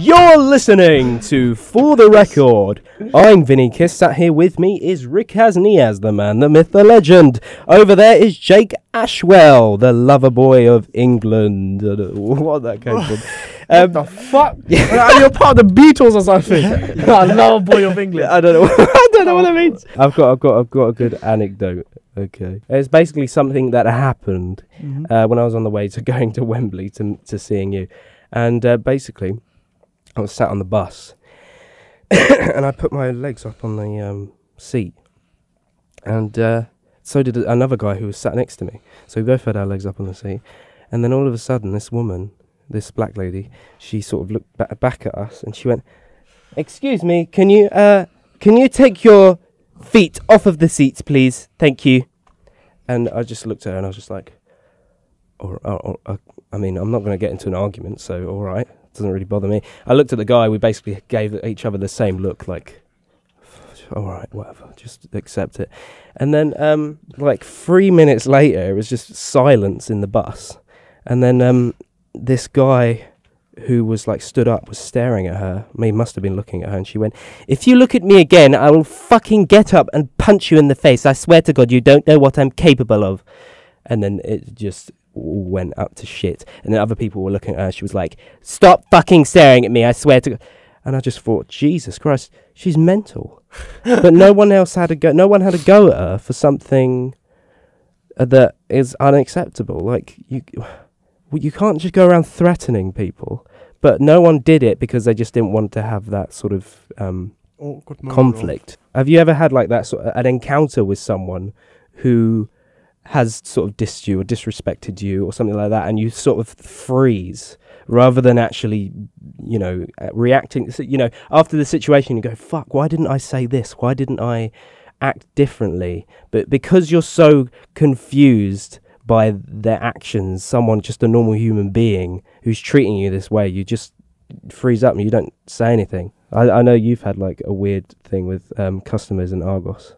You're listening to For the Record. I'm Vinny Kiss. Sat here with me is Rick Hasniaz, the man, the myth, the legend. Over there is Jake Ashwell, the lover boy of England. I don't know what that came from. What the fuck? You're part of the Beatles or something. Lover boy of England. I don't know. I don't know what that means. I've got a good anecdote. Okay, it's basically something that happened when I was on the way to going to Wembley to seeing you, and basically. I was sat on the bus and I put my legs up on the seat, and so did another guy who was sat next to me. So we both had our legs up on the seat, and then all of a sudden this woman, this black lady, she sort of looked back at us and she went, "Excuse me, can you take your feet off of the seats, please? Thank you." And I just looked at her and I was just like, I mean, I'm not going to get into an argument, so all right. Doesn't really bother me. I looked at the guy. We basically gave each other the same look, like, all right, whatever, just accept it. And then, like 3 minutes later, it was just silence in the bus. And then this guy who was like stood up was staring at her. He must have been looking at her, and she went, "If you look at me again, I will fucking get up and punch you in the face. I swear to God, you don't know what I'm capable of." And then it just went up to shit, and then other people were looking at her. She was like, "Stop fucking staring at me, I swear to God." And I just thought, Jesus Christ, she's mental. But no one else had a go. No one had a go at her for something that is unacceptable. Like, you can't just go around threatening people. But no one did it because they just didn't want to have that sort of conflict. Have you ever had like that sort of an encounter with someone who has sort of dissed you or disrespected you or something like that, and you sort of freeze rather than actually, reacting? After the situation, you go, "Fuck, why didn't I say this? Why didn't I act differently?" But because you're so confused by their actions, someone, just a normal human being who's treating you this way, you just freeze up and you don't say anything. I know you've had like a weird thing with customers in Argos.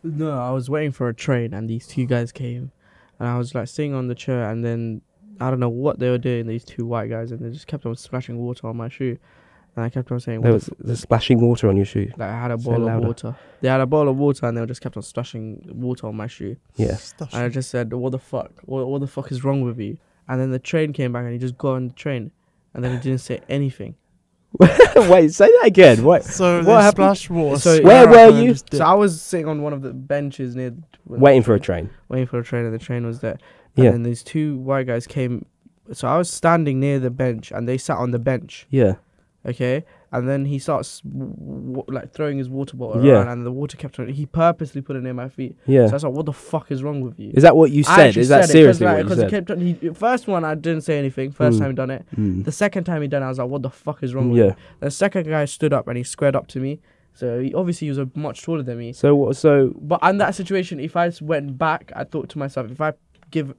No, I was waiting for a train and these two guys came, and I was like sitting on the chair, and then I don't know what they were doing, these two white guys, and they just kept on splashing water on my shoe, and I kept on saying, "There was splashing water on your shoe." Like I had a bowl of water. They had a bowl of water, and they just kept on splashing water on my shoe. Yeah. And I just said, "What the fuck? What the fuck is wrong with you?" And then the train came back, and he just got on the train, and then he didn't say anything. Wait, say that again. What? So what happened? Splash water. So where were you? So I was sitting on one of the benches near, waiting for a train. Waiting for a train, and the train was there. And then these two white guys came. So I was standing near the bench, and they sat on the bench. Yeah. Okay. And then he starts like throwing his water bottle around, and the water kept on. He purposely put it near my feet. Yeah. So I was like, "What the fuck is wrong with you?" Is that what you said? Is that seriously what you said? Because he kept on. First one, I didn't say anything. First time he done it. The second time he done it, I was like, "What the fuck is wrong with you?" The second guy stood up and he squared up to me. So obviously he was much taller than me. But in that situation, if I went back, I thought to myself, if I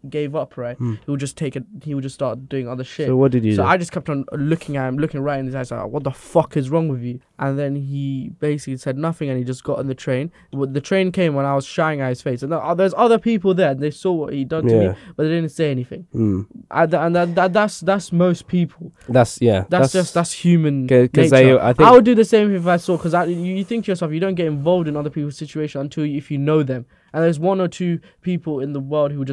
gave up, right, he would just start doing other shit. So what did you do? So I just kept on looking at him, looking right in his eyes, like, "What the fuck is wrong with you?" And then he basically said nothing, and he just got on the train. The train came when I was shouting at his face, and there's other people there, and they saw what he done to me, but they didn't say anything. And that's most people. That's human nature. I would do the same if I saw, because you think to yourself, you don't get involved in other people's situation until if you know them. And there's one or two people in the world who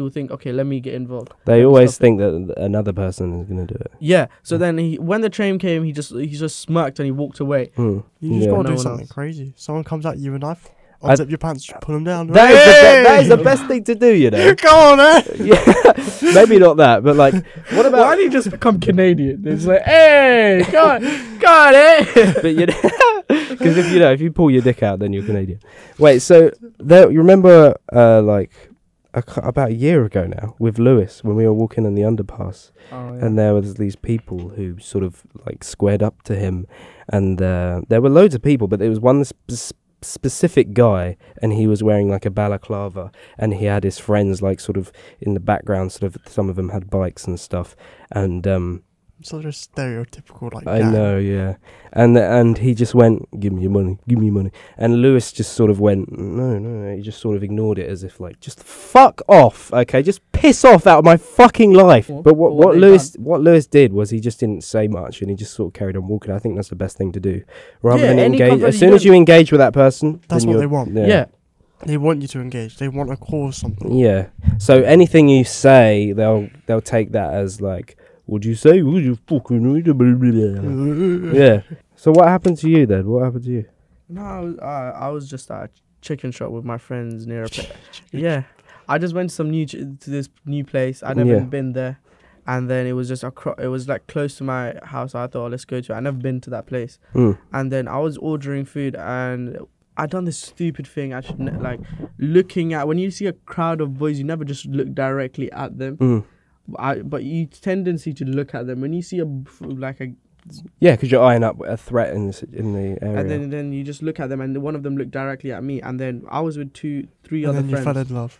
will think, "Okay, let me get involved." They always think that another person is going to do it. Yeah. So then when the train came, he just smirked and he walked away. You just got to do something crazy. Someone comes at you with a knife, unzip your pants, pull them down. That is the best thing to do, you know. Come on, Yeah. Maybe not that, but like, what about? Why do you just become Canadian? It's like, "Hey, God, eh?" But you know, because if you pull your dick out, then you're Canadian. Wait, so you remember about a year ago now with Lewis when we were walking in the underpass, and there was these people who sort of like squared up to him, and there were loads of people, but there was one specific guy, and he was wearing like a balaclava, and he had his friends like sort of in the background, sort of some of them had bikes and stuff, and Such a stereotypical like. I gang. know, yeah. And he just went, give me your money, give me your money. And Lewis just sort of went, no. He just sort of ignored it as if like, just fuck off, okay? Just piss off out of my fucking life. But what Lewis did was he just didn't say much and he just sort of carried on walking. I think that's the best thing to do. Rather than engage. As soon as you engage with that person, that's what they want. Yeah. They want you to engage. They want to cause something. Yeah. So anything you say, they'll take that as like, what'd you say? Would you fucking yeah. So what happened to you then? What happened to you? No, I was just at a chicken shop with my friends near a place. Yeah, I just went to this new place. I'd never been there, and then it was just it was like close to my house. I thought, let's go to it. I never been to that place, and then I was ordering food and. I done this stupid thing. I should like looking at when you see a crowd of boys, you never just look directly at them. But you tendency to look at them when you see yeah, because you're eyeing up a threat in the area. And then you just look at them, and one of them looked directly at me, and then I was with three other friends. And then you fell in love.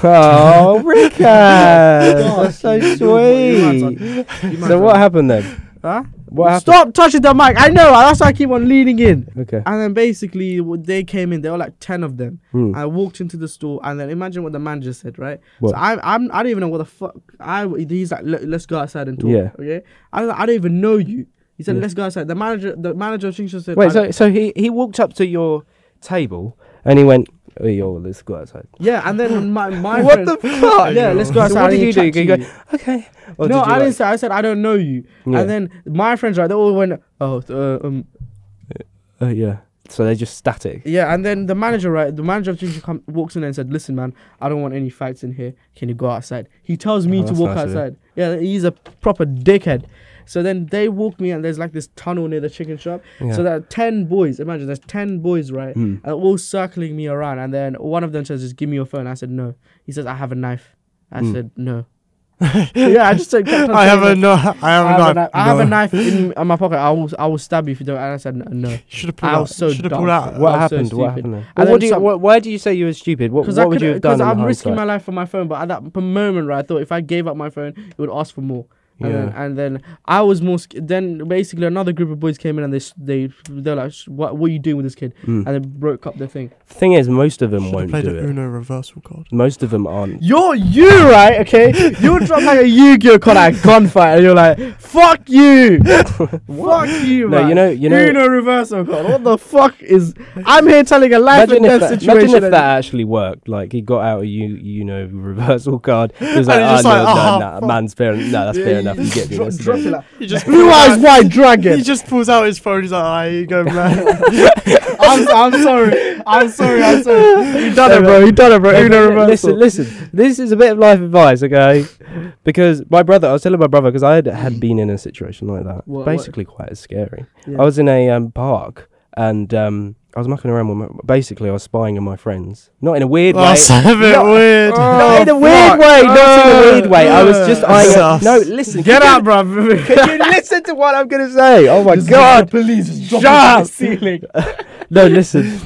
Oh, Rickard, that's so sweet. So what happened then? Huh? What happened? Stop touching the mic. I know. That's why I keep on leaning in. Okay. And then basically, they came in. There were like 10 of them. I walked into the store, and then imagine what the manager said, right? What? So I don't even know what the fuck. He's like, let's go outside and talk. Yeah. Okay. I don't even know you. He said, let's go outside. The manager of Chingshaw said. Wait. So he walked up to your table and he went, "Oh, yo, let's go outside." Yeah, and then my what the fuck? Yeah, let's go outside. So what did you do? You go, okay. Or no, I didn't say. I said I don't know you. Yeah. And then my friends, right? They all went, yeah. So they're just static. Yeah, and then the manager, right? The manager of Chingshaw walks in and said, "Listen, man, I don't want any fights in here. Can you go outside?" He tells me to walk outside. Yeah, he's a proper dickhead. So then they walk me, and there's like this tunnel near the chicken shop. Yeah. So there are 10 boys. Imagine there's 10 boys, right? And all circling me around. And then one of them says, "Just give me your phone." I said, "No." He says, "I have a knife." I said, "No." Yeah, I just said, I have a knife. I have a knife in my pocket. I will stab you if you don't. And I said, "No." You should have pulled out. So dumb. What happened? What happened? Why do you say you were stupid? What would you have done? Because I'm risking my life for my phone. But at that moment, right, I thought if I gave up my phone, it would ask for more. And then I was more. Then basically another group of boys came in and they're like, "What are you doing with this kid?" And they broke up the thing. The thing is, most of them won't do it. Uno reversal card. Most of them aren't. You right? Okay, you drop like a Yu-Gi-Oh card at a gunfight, and you're like, "Fuck you, fuck you." No, man. you know. Uno reversal card. What the fuck is? I'm here telling a life and death situation. Imagine if that actually worked. Like he got out a reversal card. He was like, "No, man's fair. No, that's fair enough. You get me." Drop it like, he just blue eyes white dragon. He just pulls out his phone. He's like, "Here you go, man." I'm sorry. You done it, bro. Uno reversal. Listen. This is a bit of life advice, okay? Because I was telling my brother because I had been in a situation like that. Basically, quite as scary. Yeah. I was in a park and I was mucking around with I was spying on my friends. Not in a weird way. That's a bit weird. Not in a weird way. Not in a weird way. I was just eyeing. No, listen. Get out, bro. Can you listen to what I'm gonna say? Oh my god! Please shut up. Ceiling. No, listen.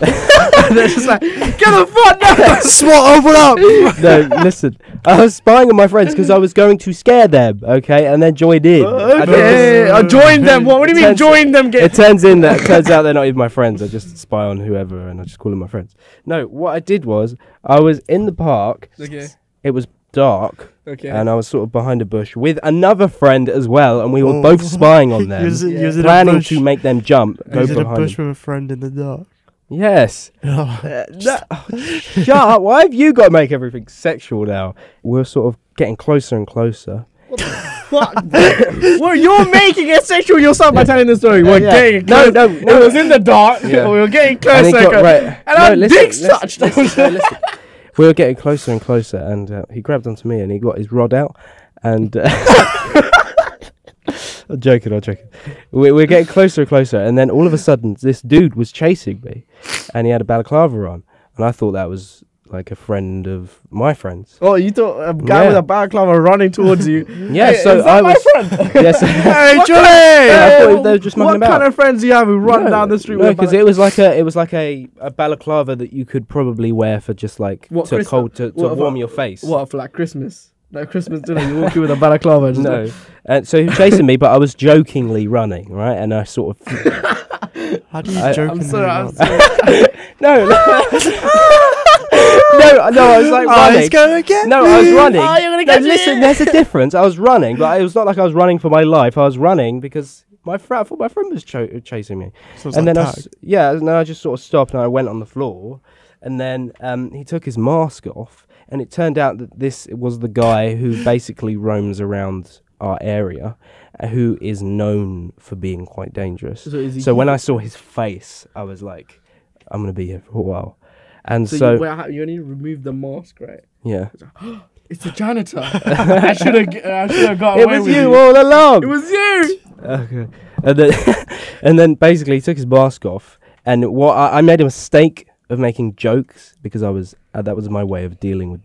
They're just like, get the fuck down. SWAT, open up. No, listen. I was spying on my friends because I was going to scare them. Okay, and then joined in. I joined them. What do you mean join them? It turns out they're not even my friends. I just spy on whoever and I just call them my friends. No, what I did was I was in the park. Okay. It was dark. Okay. And I was sort of behind a bush with another friend as well, and we were both spying on them, planning to make them jump. Go behind. In a bush with a friend in the dark. Yes. Shut up! Why have you got to make everything sexual now? We're sort of getting closer and closer. What the fuck? Well, you're making it sexual yourself by telling the story. We're getting close. No. It was in the dark. Yeah. We were getting closer. And our dicks touched. Listen. We were getting closer and closer, and he grabbed onto me, and he got his rod out, and I'm joking. We're getting closer and closer, and then all of a sudden, this dude was chasing me, and he had a balaclava on, and I thought that was like a friend of my friends. Oh, you thought a guy with a balaclava running towards you? Yeah, hey, so I was. My friend? Yes. Hey, Johnny! I thought they were just mucking about. What kind of friends do you have who run down the street? No, because it was like a balaclava that you could probably wear for just like to warm your face. What, for like Christmas? Like Christmas dinner, you walk in with a balaclava. No, And so he was chasing me, but I was jokingly running, right? And I sort of... How do you joke? I'm sorry. No, I was like running. He's gonna get No, me. I was running. Oh, you're gonna get listen, me. there's a difference. I was running, but it was not like I was running for my life. I was running because I thought my friend was chasing me. So it's And like then tag. and then I just sort of stopped and I went on the floor. And then he took his mask off, and it turned out that this was the guy who basically roams around our area, who is known for being quite dangerous. So when I saw his face, I was like, I'm going to be here for a while. And so you only removed the mask, right? yeah. It's the janitor. I should have got It away was with you all along. It was you. Okay. And then basically he took his mask off, and I made a mistake of making jokes because I was that was my way of dealing with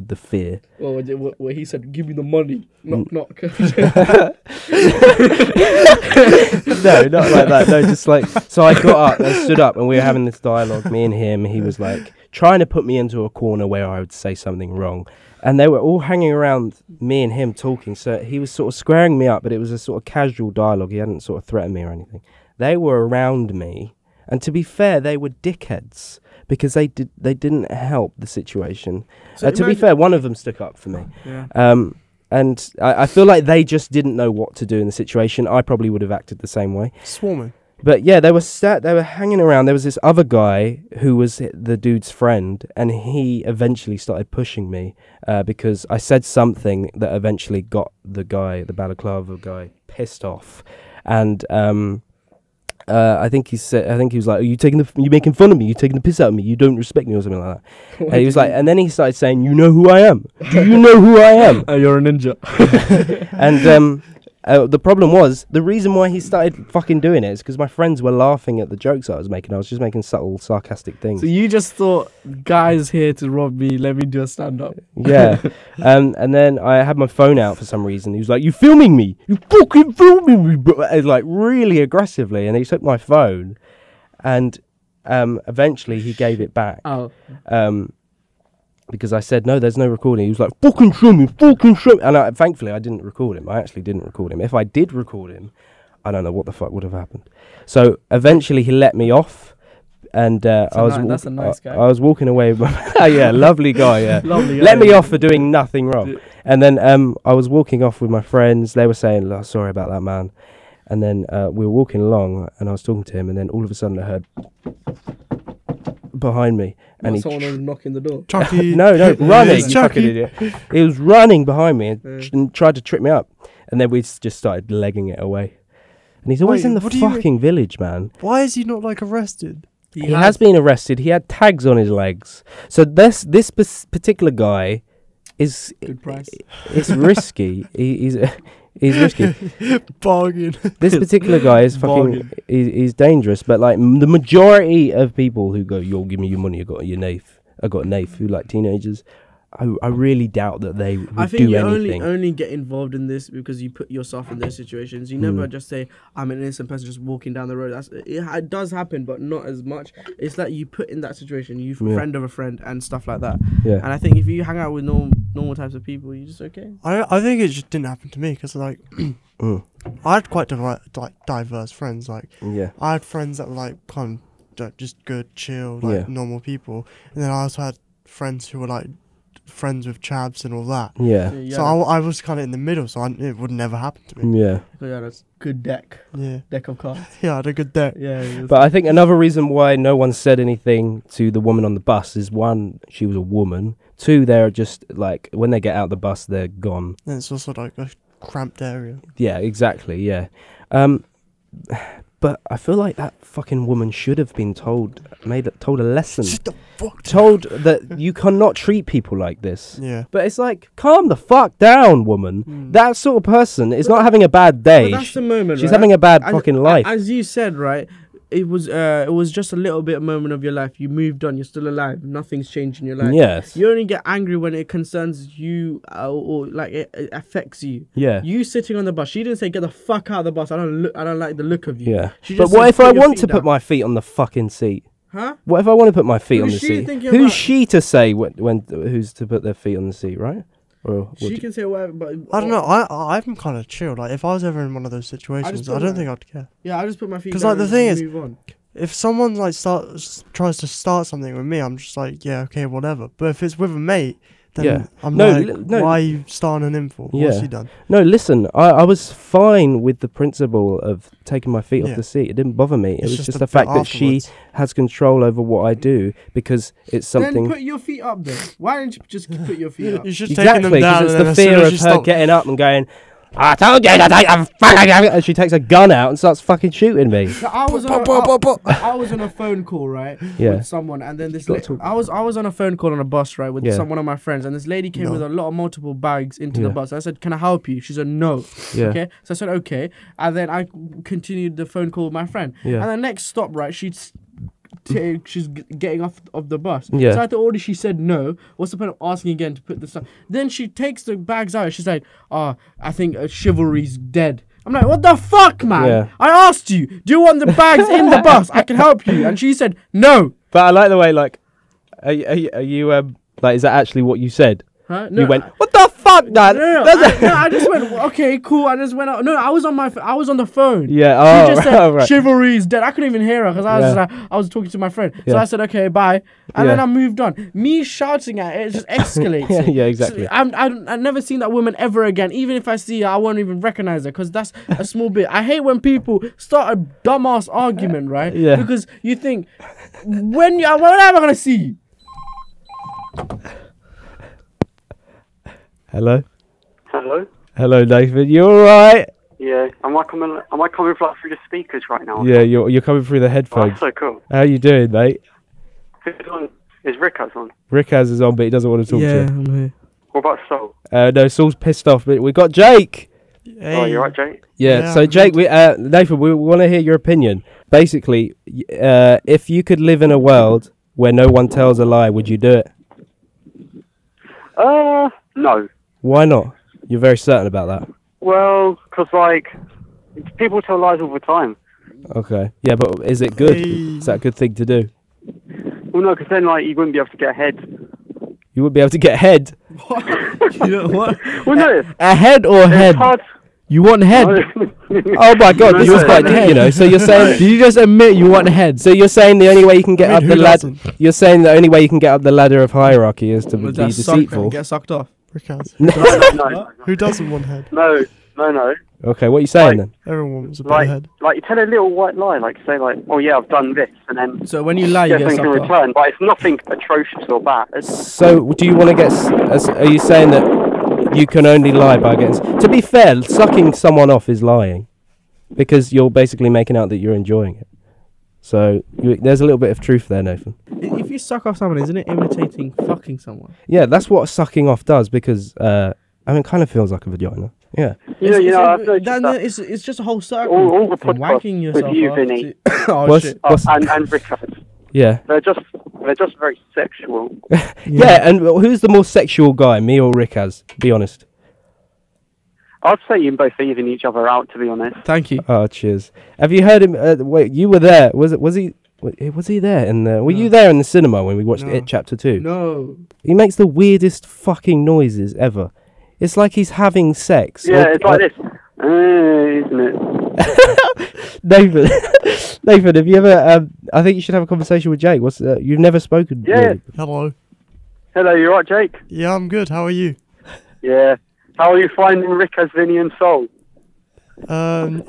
the fear. Well, where he said, "Give me the money." Knock, knock. No, not like that. No, just like so. I got up and stood up, and we were having this dialogue. Me and him. He was like trying to put me into a corner where I would say something wrong, and they were all hanging around me and him talking. So he was sort of squaring me up, but it was a sort of casual dialogue. He hadn't sort of threatened me or anything. They were around me, and to be fair, they were dickheads because they didn't help the situation. So To be fair, one of them stuck up for me. Yeah. And I feel like they just didn't know what to do in the situation. I probably would have acted the same way. Swarming. But yeah, they were hanging around. There was this other guy who was the dude's friend, and he eventually started pushing me because I said something that eventually got the balaclava guy, pissed off. And I think he was like, you making fun of me? You taking the piss out of me? You don't respect me or something like that. And he was like, and then he started saying, you know who I am? Do you know who I am? You're a ninja. And the problem was, the reason why he started fucking doing it is because my friends were laughing at the jokes I was making. I was just making subtle, sarcastic things. So you just thought, guys here to rob me, let me do a stand-up. Yeah. And then I had my phone out for some reason. He was like, you filming me? You fucking filming me? But like really aggressively. And he took my phone. And eventually he gave it back. Oh. Because I said, no, there's no recording. He was like, fucking show me. And thankfully, I didn't record him. I actually didn't record him. If I did record him, I don't know what the fuck would have happened. So eventually, he let me off. And that's a nice guy. I was walking away. Yeah, lovely guy, yeah. Lovely guy. Let me off for doing nothing wrong. And then I was walking off with my friends. They were saying, oh, sorry about that, man. And then we were walking along, and I was talking to him. And then all of a sudden, I heard behind me, and someone was knocking the door. Chucky. no, running, you Chucky. fucking idiot. He was running behind me and tried to trip me up, and then we just started legging it away. And he's always Wait, in the what do you fucking village, man. Why is he not like arrested? He has been arrested. He had tags on his legs. So this particular guy is Good price. It's risky. He's risky. Bargain. This particular guy is fucking. He's dangerous. But like the majority of people who go, "Yo, give me your money. I got a knife," who like teenagers. I really doubt that they would do anything. I think you only get involved in this because you put yourself in those situations. You never just say, I'm an innocent person just walking down the road. It does happen, but not as much. It's like you put in that situation, you friend of a friend and stuff like that. Yeah. And I think if you hang out with normal types of people, you're just okay. I think it just didn't happen to me because like I had quite diverse friends. Like I had friends that were like kind of just good, chill, like normal people, and then I also had friends who were like friends with chavs and all that. So I was kind of in the middle, so it would never happen to me. That's good deck. Deck of cards. I had a good deck. But I think another reason why no one said anything to the woman on the bus is, one, she was a woman. Two, they're just like, when they get out the bus, they're gone. And it's also like a cramped area. Yeah, exactly. Yeah. But I feel like that fucking woman should have been told a lesson. Told that you cannot treat people like this. Yeah. But it's like, calm the fuck down, woman. That sort of person is not having a bad day. That's the moment, She's right? having a bad fucking life. As you said, right? It was just a little bit of moment of your life. You moved on. You're still alive. Nothing's changed in your life. Yes. You only get angry when it concerns you or like it affects you. Yeah. You sitting on the bus. She didn't say get the fuck out of the bus. I don't like the look of you. Yeah. She But just what said, if I "Put your want feet to down." put my feet on the fucking seat? Huh? What if I want to put my feet on the Who's she seat? thinking Who's about? she to say who's to put their feet on the seat, right? Or She can say whatever, but I don't know. I'm kind of chill. Like if I was ever in one of those situations, I don't think I'd care. Yeah, I just put my feet. Because down like the thing is, move on. if someone like tries to start something with me, I'm just like, yeah, okay, whatever. But if it's with a mate, then I'm like, why are you starting an info? What's he done? No, listen, I was fine with the principle of taking my feet off the seat. It didn't bother me. It was just the fact that she has control over what I do because it's something. Then put your feet up then. Why don't you just put your feet up? You should take them down. Because it's the fear of her getting up and going, I told you to take a fucking... And she takes a gun out and starts fucking shooting me. So I was on a phone call, right, with someone, and then this... I was on a phone call on a bus, right, with one of my friends, and this lady came with a lot of multiple bags into the bus. I said, can I help you? She said, no. Okay? So I said, okay. And then I continued the phone call with my friend. And the next stop, right, she's getting off of the bus. So I thought already she said no. What's the point of asking again to put the stuff? Then she takes the bags out. She's like, I think chivalry's dead. I'm like, what the fuck, man? I asked you, do you want the bags in the bus? I can help you. And she said no. But I like the way, like, are you like, is that actually what you said? Huh? No, you went, what the fuck, Dad? No, I just went, okay, cool. I just went out. No, I was on the phone. Yeah, she just said, chivalry's dead. I couldn't even hear her because I was talking to my friend. So I said, okay, bye. And then I moved on. Me shouting at it just escalates. Yeah, exactly. So I've never seen that woman ever again. Even if I see her, I won't even recognize her because that's a small bit. I hate when people start a dumbass argument, right? Yeah. Because you think, when am I going to see you? Hello? Hello? Hello, Nathan. You alright? Yeah. Am I coming through the speakers right now? Yeah, you're coming through the headphones. Oh, that's so cool. How you doing, mate? Who's on? Is Rickaz on? Rickaz is on, but he doesn't want to talk to you. Yeah, I'm here. What about Sol? No, Saul's pissed off, but we got Jake. Hey. Oh, you right, Jake? Yeah, so Jake, Nathan, we want to hear your opinion. Basically, if you could live in a world where no one tells a lie, would you do it? No. Why not? You're very certain about that. Well, because, like, people tell lies all the time. Okay. Yeah, but is it good? Is that a good thing to do? Well, no, because then, like, you wouldn't be able to get ahead. You wouldn't be able to get head? What? You know what? Well, no. A head or head? Hard. You want head? Oh my god, this is quite deep, you know. So you're saying... Did you just admit you want head? So you're saying the only way you can get up the ladder... You're saying the only way you can get up the ladder of hierarchy is to be deceitful? Get sucked off. No. Who doesn't want head? No. Okay, what are you saying then? Everyone wants a bit of head. Like, you tell a little white lie, like, say, like, oh yeah, I've done this, and then... So when you lie, you get something sucked in return, but it's nothing atrocious or bad. So do you want to get... Are you saying that you can only lie by getting... To be fair, sucking someone off is lying. Because you're basically making out that you're enjoying it. So there's a little bit of truth there, Nathan. If you suck off someone, isn't it imitating fucking someone? Yeah, that's what sucking off does because, I mean, it kind of feels like a vagina. Yeah. It's just a whole circle. All the from wanking yourself with you, off Vinny. Shit. And Rickaz. Yeah. They're just very sexual. Yeah, and who's the more sexual guy, me or Rickaz? Be honest. I'd say you both even each other out, to be honest. Thank you. Oh, cheers. Have you heard him? Wait, you were there. Was he there in the... Were you there in the cinema when we watched It Chapter 2? No. He makes the weirdest fucking noises ever. It's like he's having sex. Yeah, it's like this. Isn't it? Nathan, have you ever... I think you should have a conversation with Jake. You've never spoken. Yeah. Really. Hello, you right, Jake? Yeah, I'm good. How are you? Yeah. How are you finding Rickaz, Vinny and Sol?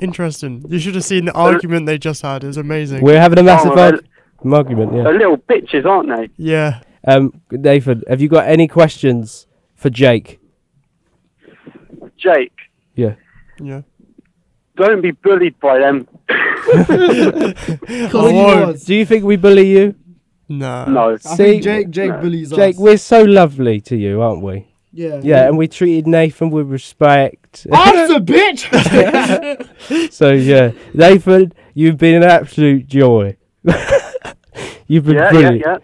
Interesting. You should have seen the argument they just had. It was amazing. We're having a massive argument, yeah. They're little bitches, aren't they? Yeah. Nathan, have you got any questions for Jake? Jake? Yeah. Don't be bullied by them. Do you think we bully you? No. I think Jake bullies us. Jake, we're so lovely to you, aren't we? Yeah. Yeah, and we treated Nathan with respect. I'm the bitch! So, yeah. Nathan, you've been an absolute joy. You've been brilliant. Yeah.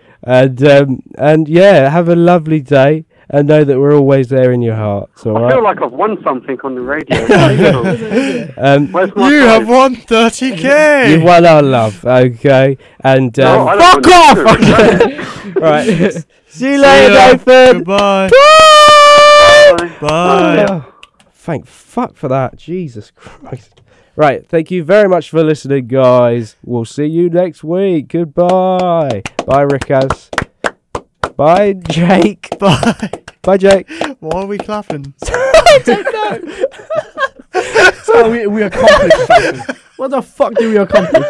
And yeah, have a lovely day. And know that we're always there in your hearts, all right? I feel like I've won something on the radio. You have won 30k! You've won our love, okay? And fuck off! Right. See you later, Nathan! Goodbye! Bye! Bye. Thank fuck for that. Jesus Christ. Right, thank you very much for listening, guys. We'll see you next week. Goodbye. Bye, Rickaz. Bye, Jake. Bye. Bye, Jake. Why are we clapping? I don't know. So we accomplished something. What the fuck did we accomplish?